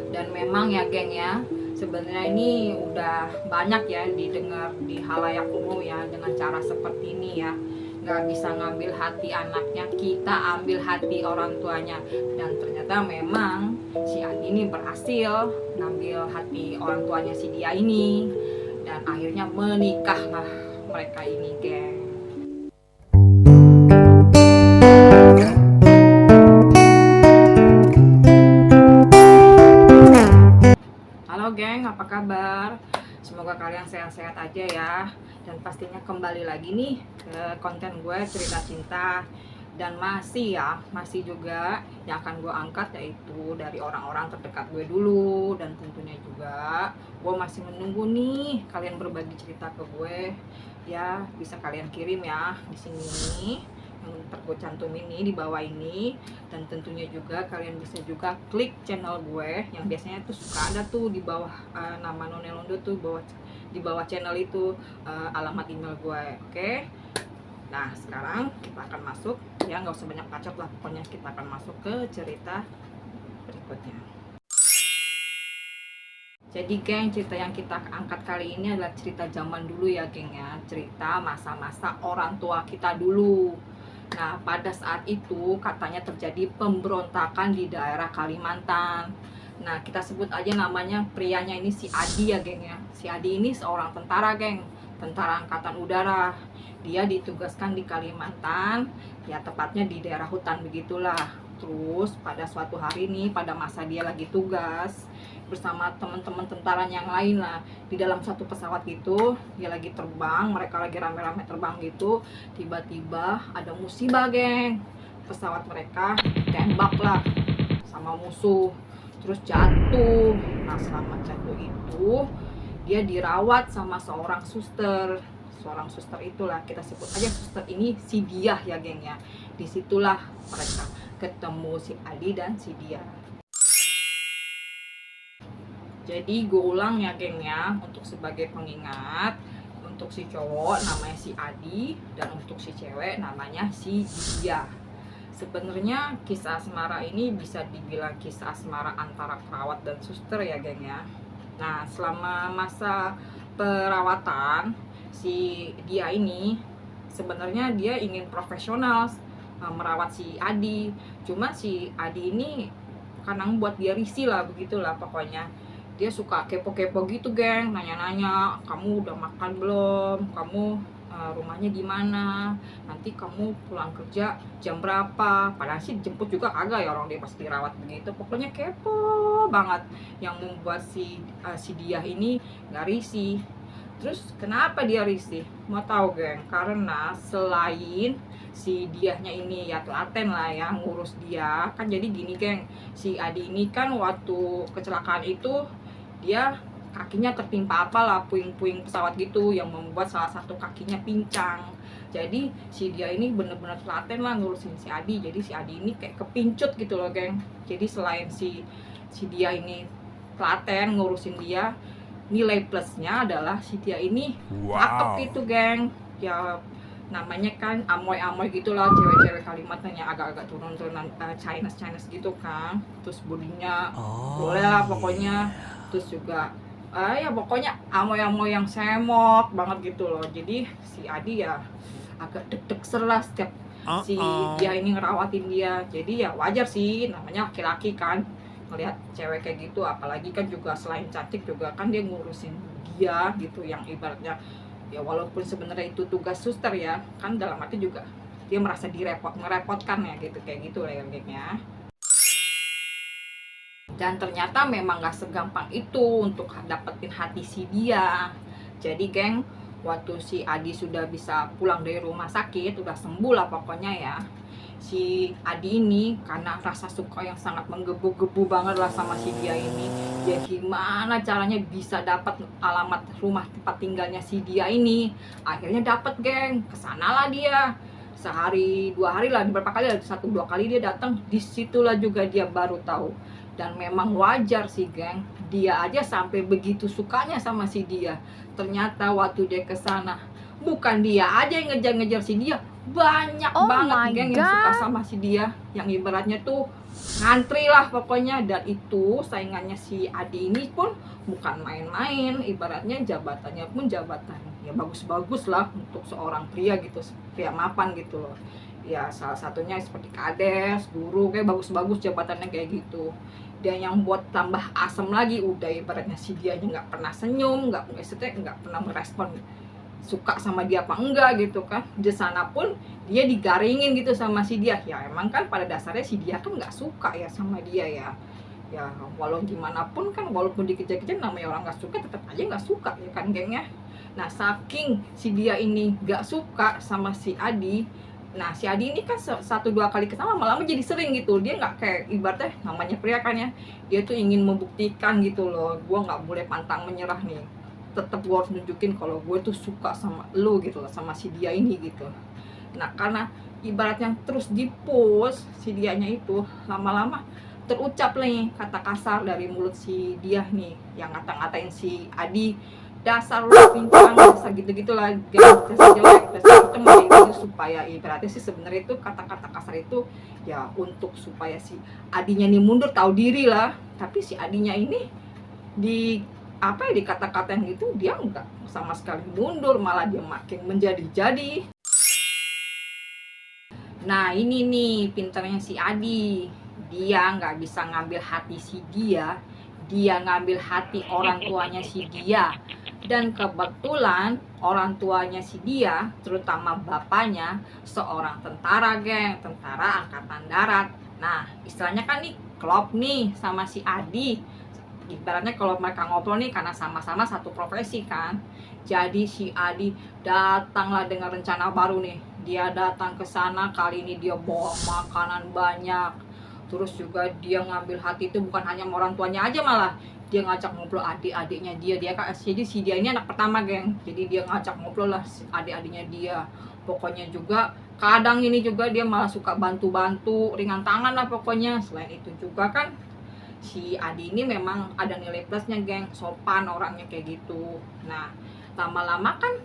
Dan memang ya geng ya, sebenarnya ini udah banyak ya didengar di halayak umum ya dengan cara seperti ini ya. Nggak bisa ngambil hati anaknya, kita ambil hati orang tuanya. Dan ternyata memang si Adi ini berhasil ngambil hati orang tuanya si dia ini. Dan akhirnya menikahlah mereka ini geng. Halo geng, apa kabar? Semoga kalian sehat-sehat aja ya. Dan pastinya kembali lagi nih ke konten gue cerita cinta. Dan masih juga yang akan gue angkat yaitu dari orang-orang terdekat gue dulu. Dan tentunya juga gue masih menunggu nih kalian berbagi cerita ke gue. Ya, bisa kalian kirim ya di sini yang ntar gue cantumin ini di bawah ini. Dan tentunya juga kalian bisa juga klik channel gue yang biasanya tuh suka ada tuh di bawah nama Nonelondo tuh di bawah channel itu alamat email gue. Oke. Nah sekarang kita akan masuk ya, nggak usah banyak bacot lah, pokoknya kita akan masuk ke cerita berikutnya. Jadi geng, cerita yang kita angkat kali ini adalah cerita zaman dulu ya geng ya, cerita masa-masa orang tua kita dulu. Nah, pada saat itu katanya terjadi pemberontakan di daerah Kalimantan. Nah, kita sebut aja namanya prianya ini si Adi ya, geng ya. Si Adi ini seorang tentara, geng. Tentara Angkatan Udara. Dia ditugaskan di Kalimantan, ya tepatnya di daerah hutan begitulah. Terus pada suatu hari nih, pada masa dia lagi tugas bersama teman-teman tentara yang lain lah di dalam satu pesawat gitu, dia lagi terbang, mereka lagi rame-rame terbang gitu, tiba-tiba ada musibah geng, pesawat mereka tembak lah sama musuh, terus jatuh. Nah selama jatuh itu dia dirawat sama seorang suster itulah, kita sebut aja suster ini si Diah ya geng ya. Disitulah mereka ketemu si Adi dan si Diah. Jadi gue ulang ya geng ya, untuk sebagai pengingat, untuk si cowok namanya si Adi dan untuk si cewek namanya si Dia. Sebenarnya kisah asmara ini bisa dibilang kisah asmara antara perawat dan suster ya geng ya. Nah selama masa perawatan si Dia ini sebenarnya dia ingin profesional merawat si Adi. Cuma si Adi ini kadang buat dia risih lah, begitulah pokoknya. Dia suka kepo-kepo gitu geng, nanya-nanya, kamu udah makan belum, kamu rumahnya di mana, nanti kamu pulang kerja jam berapa. Padahal sih jemput juga kagak ya, orang dia pas dirawat begitu. Pokoknya kepo banget, yang membuat si Diah ini nggak risih. Terus kenapa dia risih? Mau tahu geng? Karena selain si Diahnya ini ya telaten lah ya ngurus dia, kan jadi gini geng, si Adi ini kan waktu kecelakaan itu dia kakinya tertimpa apalah puing-puing pesawat gitu yang membuat salah satu kakinya pincang. Jadi si dia ini bener-bener telaten lah ngurusin si Adi. Jadi si Adi ini kayak kepincut gitu loh geng. Jadi selain si dia ini telaten ngurusin dia, nilai plusnya adalah si dia ini cakep gitu geng. Ya namanya kan amoy-amoy gitulah, cewek-cewek Kalimantan yang agak-agak turun-turunan Chinese gitu kan. Terus bodinya boleh lah pokoknya. Terus juga ya pokoknya amoy-amoy yang semok banget gitu loh. Jadi si Adi ya agak deg-deg lah setiap si dia ini ngerawatin dia. Jadi ya wajar sih, namanya laki-laki kan ngelihat cewek kayak gitu. Apalagi kan juga selain cantik juga kan dia ngurusin dia gitu, yang ibaratnya ya walaupun sebenarnya itu tugas suster ya kan, dalam arti juga dia merasa ngerepotkan ya gitu, kayak gitu lah gengnya. Dan ternyata memang gak segampang itu untuk dapetin hati si dia. Jadi geng, waktu si Adi sudah bisa pulang dari rumah sakit, udah sembuh lah pokoknya ya, si Adi ini karena rasa suka yang sangat menggebu-gebu banget lah sama si dia ini, ya gimana caranya bisa dapat alamat rumah tempat tinggalnya si dia ini. Akhirnya dapat geng, kesanalah dia sehari dua hari lah, beberapa kali lah, satu dua kali dia datang. Disitulah juga dia baru tahu. Dan memang wajar sih geng, dia aja sampai begitu sukanya sama si dia. Ternyata waktu dia kesana, bukan dia aja yang ngejar-ngejar si dia, banyak banget geng yang suka sama si dia, yang ibaratnya tuh ngantri lah pokoknya. Dan itu saingannya si Adi ini pun bukan main-main, ibaratnya jabatannya pun jabatan ya bagus-bagus lah untuk seorang pria gitu, pria mapan gitu loh ya. Salah satunya seperti kades, guru, kayak bagus-bagus jabatannya kayak gitu. Dan yang buat tambah asem lagi, udah ibaratnya si dia nggak pernah senyum, nggak pernah merespon suka sama dia apa enggak gitu kan. Di sana pun dia digaringin gitu sama si dia. Ya emang kan pada dasarnya si dia kan nggak suka ya sama dia ya. Ya walau gimana pun kan, walaupun dikejar-kejar namanya orang nggak suka, tetap aja nggak suka ya kan gengnya. Nah saking si dia ini nggak suka sama si Adi, nah si Adi ini kan satu dua kali kesana lama-lama jadi sering gitu. Dia nggak kayak ibaratnya namanya pria kan ya, dia tuh ingin membuktikan gitu loh, gue nggak boleh pantang menyerah nih, tetap gue harus nunjukin kalau gue tuh suka sama lu gitu loh, sama si dia ini gitu. Nah karena ibaratnya terus dipush si dianya itu, lama-lama terucap nih kata kasar dari mulut si dia nih, yang ngata-ngatain si Adi, dasar lu pincang, dasar gitu-gitulah, dasar jelek, dasar itu menjadi supaya ibaratnya sih sebenarnya itu kata-kata kasar itu ya untuk supaya si Adinya nih mundur, tahu diri lah. Tapi si Adinya ini di apa ya, dikata-katain gitu dia enggak sama sekali mundur, malah dia makin menjadi-jadi. Nah ini nih pinternya si Adi, dia nggak bisa ngambil hati si dia ngambil hati orang tuanya si dia. Dan kebetulan orang tuanya si dia, terutama bapaknya, seorang tentara geng, tentara angkatan darat. Nah istilahnya kan nih klop nih sama si Adi, ibaratnya kalau mereka ngobrol nih karena sama-sama satu profesi kan. Jadi si Adi datanglah dengan rencana baru nih. Dia datang ke sana, kali ini dia bawa makanan banyak. Terus juga dia ngambil hati itu bukan hanya orang tuanya aja, malah dia ngajak ngobrol adik-adiknya dia kan. Jadi si dia ini anak pertama geng, jadi dia ngajak ngobrol lah adik-adiknya dia. Pokoknya juga kadang ini juga dia malah suka bantu-bantu ringan tangan lah pokoknya. Selain itu juga kan si Adi ini memang ada nilai plusnya geng, sopan orangnya kayak gitu. Nah lama-lama kan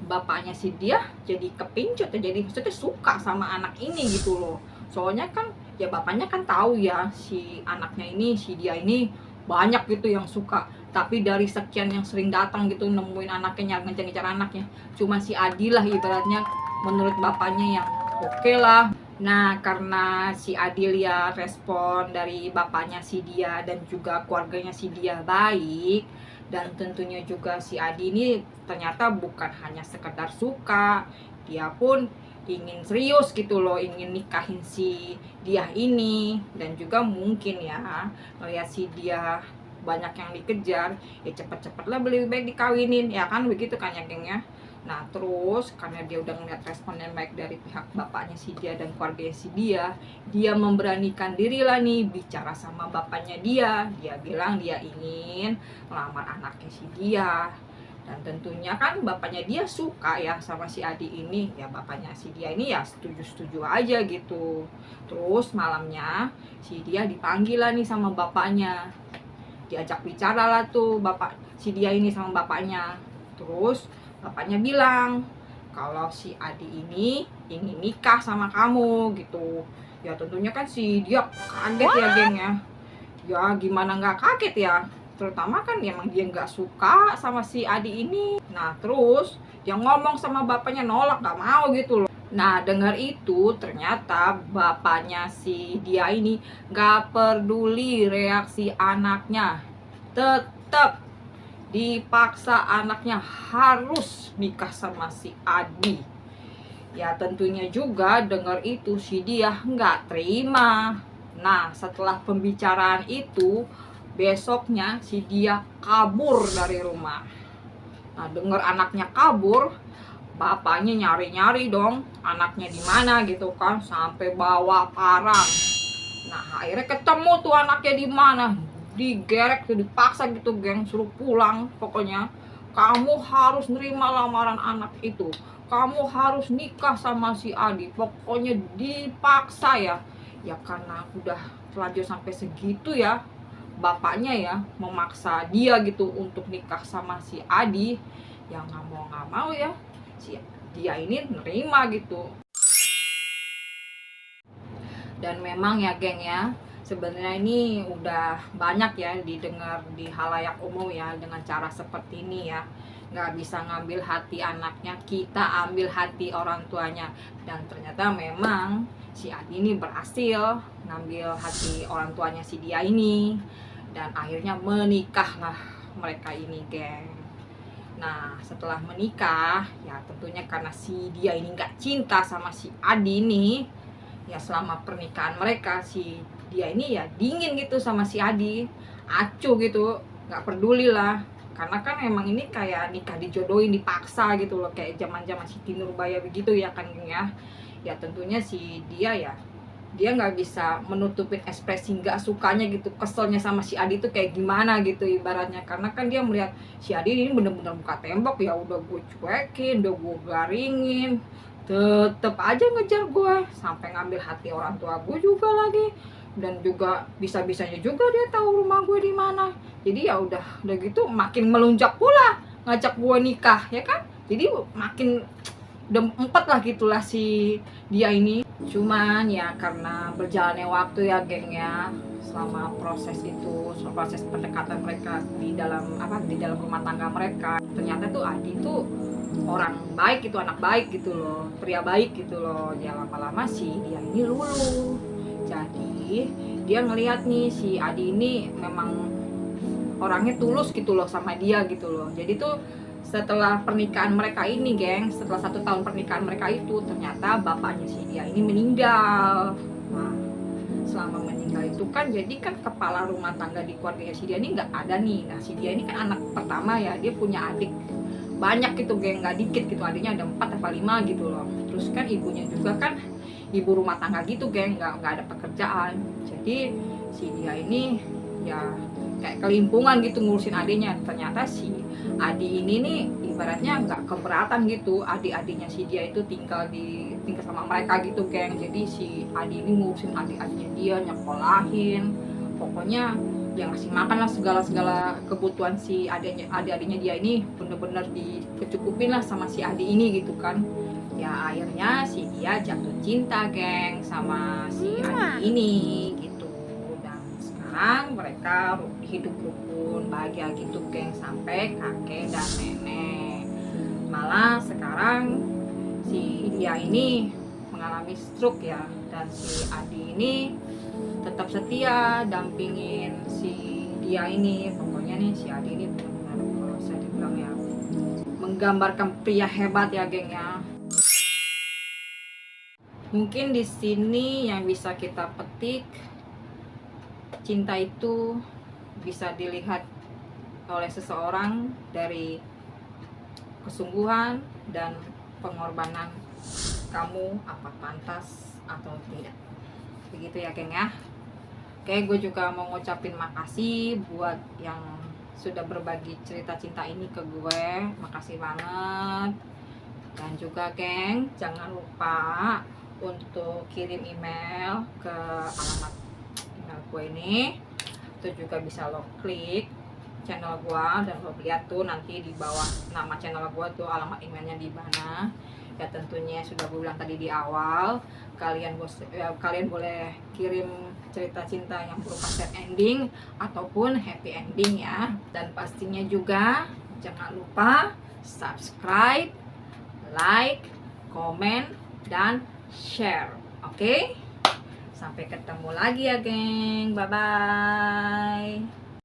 bapaknya si dia jadi kepincut ya, jadi maksudnya suka sama anak ini gitu loh. Soalnya kan ya bapaknya kan tahu ya si anaknya ini, si dia ini banyak gitu yang suka, tapi dari sekian yang sering datang gitu nemuin anaknya, ngejar-ngejar anaknya, cuma si Adi lah ibaratnya menurut bapaknya yang oke lah. Nah karena si Adi lihat respon dari bapaknya si dia dan juga keluarganya si dia baik, dan tentunya juga si Adi ini ternyata bukan hanya sekedar suka, dia pun ingin serius gitu loh, ingin nikahin si dia ini. Dan juga mungkin ya melihat si dia banyak yang dikejar, ya cepet-cepet lah lebih baik dikawinin ya kan, begitu kan ya geng ya. Nah terus karena dia udah ngeliat respon yang baik dari pihak bapaknya si dia dan keluarganya si dia memberanikan diri lah nih bicara sama bapaknya dia. Dia bilang dia ingin melamar anaknya si dia. Dan tentunya kan bapaknya dia suka ya sama si Adi ini, ya bapaknya si dia ini ya setuju-setuju aja gitu. Terus malamnya si dia dipanggil lah nih sama bapaknya, diajak bicara lah tuh bapak si dia ini sama bapaknya. Terus bapaknya bilang kalau si Adi ini ingin nikah sama kamu gitu. Ya tentunya kan si dia kaget ya geng ya. Ya gimana nggak kaget ya, terutama kan emang dia nggak suka sama si Adi ini. Nah terus dia ngomong sama bapaknya nolak, nggak mau gitu loh. Nah dengar itu ternyata bapaknya si dia ini nggak peduli reaksi anaknya, tetap dipaksa anaknya harus nikah sama si Adi. Ya tentunya juga dengar itu si dia nggak terima. Nah setelah pembicaraan itu, besoknya si dia kabur dari rumah. Nah dengar anaknya kabur, bapaknya nyari-nyari dong anaknya di mana gitu kan, sampai bawa parang. Nah akhirnya ketemu tuh anaknya di mana, digerek tuh, dipaksa gitu geng, suruh pulang. Pokoknya kamu harus nerima lamaran anak itu, kamu harus nikah sama si Adi. Pokoknya dipaksa ya. Ya karena udah terlanjur sampai segitu ya, bapaknya ya memaksa dia gitu untuk nikah sama si Adi. Ya nggak mau ya si dia ini nerima gitu. Dan memang ya geng ya, sebenarnya ini udah banyak ya didengar di halayak umum ya dengan cara seperti ini ya. Nggak bisa ngambil hati anaknya, kita ambil hati orang tuanya. Dan ternyata memang si Adi ini berhasil ngambil hati orang tuanya si dia ini. Dan akhirnya menikahlah mereka ini geng. Nah setelah menikah ya tentunya karena si dia ini nggak cinta sama si Adi ini, ya selama pernikahan mereka si dia ini ya dingin gitu sama si Adi, acuh gitu, nggak peduli lah. Karena kan emang ini kayak nikah dijodohin, dipaksa gitu loh, kayak zaman-zaman Siti Nurbaya begitu ya kan ya. Ya tentunya si dia nggak bisa menutupin ekspresi nggak sukanya gitu, keselnya sama si Adi itu kayak gimana gitu ibaratnya. Karena kan dia melihat si Adi ini bener-bener buka tembok, ya udah gue cuekin, udah gue garingin, tetep aja ngejar gue sampai ngambil hati orang tua gue juga lagi. Dan juga bisa-bisanya juga dia tahu rumah gue di mana. Jadi ya udah gitu makin melunjak pula ngajak gue nikah ya kan. Jadi makin udah empat lah gitulah si dia ini. Cuman ya karena berjalannya waktu ya geng ya, selama proses itu, selama proses pendekatan mereka di dalam rumah tangga mereka, ternyata tuh Adi tuh orang baik gitu, anak baik gitu loh, pria baik gitu loh. Ya lama-lama sih dia ini luluh. Jadi dia ngelihat nih si Adi ini memang orangnya tulus gitu loh sama dia gitu loh. Jadi tuh setelah pernikahan mereka ini geng, setelah 1 tahun pernikahan mereka itu, ternyata bapaknya si dia ini meninggal. Nah selama meninggal itu kan jadi kan kepala rumah tangga di keluarganya si dia ini nggak ada nih. Nah si dia ini kan anak pertama ya, dia punya adik banyak gitu geng, nggak dikit gitu, adiknya ada 4 atau 5 gitu loh. Terus kan ibunya juga kan ibu rumah tangga gitu geng, nggak ada pekerjaan. Jadi si dia ini ya kayak kelimpungan gitu ngurusin adiknya. Ternyata si Adi ini nih ibaratnya nggak keberatan gitu, adik-adiknya si dia itu tinggal sama mereka gitu geng. Jadi si Adi ini ngurusin adik-adiknya dia, nyekolahin, pokoknya yang ngasih makan lah, segala kebutuhan si adik-adiknya dia ini bener-bener dicukupin lah sama si Adi ini gitu kan. Ya akhirnya si dia jatuh cinta geng sama si Adi ini gitu. Dan sekarang mereka hidup rukun bahagia gitu geng, sampai kakek dan nenek. Malah sekarang si dia ini mengalami stroke ya, dan si Adi ini tetap setia dampingin si dia ini. Pokoknya nih si Adi ini benar-benar kalau saya dibilang ya menggambarkan pria hebat ya geng ya. Mungkin di sini yang bisa kita petik, cinta itu bisa dilihat oleh seseorang dari kesungguhan dan pengorbanan kamu, apa pantas atau tidak. Begitu ya geng ya. Oke, gue juga mau ngucapin makasih buat yang sudah berbagi cerita cinta ini ke gue. Makasih banget. Dan juga geng, jangan lupa untuk kirim email ke alamat email gue ini. Itu juga bisa lo klik channel gue dan lo lihat tuh nanti di bawah nama channel gue tuh alamat emailnya di mana. Ya tentunya sudah gue bilang tadi di awal, kalian boleh kirim cerita cinta yang berupa sad ending ataupun happy ending ya. Dan pastinya juga jangan lupa subscribe, like, komen, dan share. Oke? Sampai ketemu lagi ya geng. Bye bye.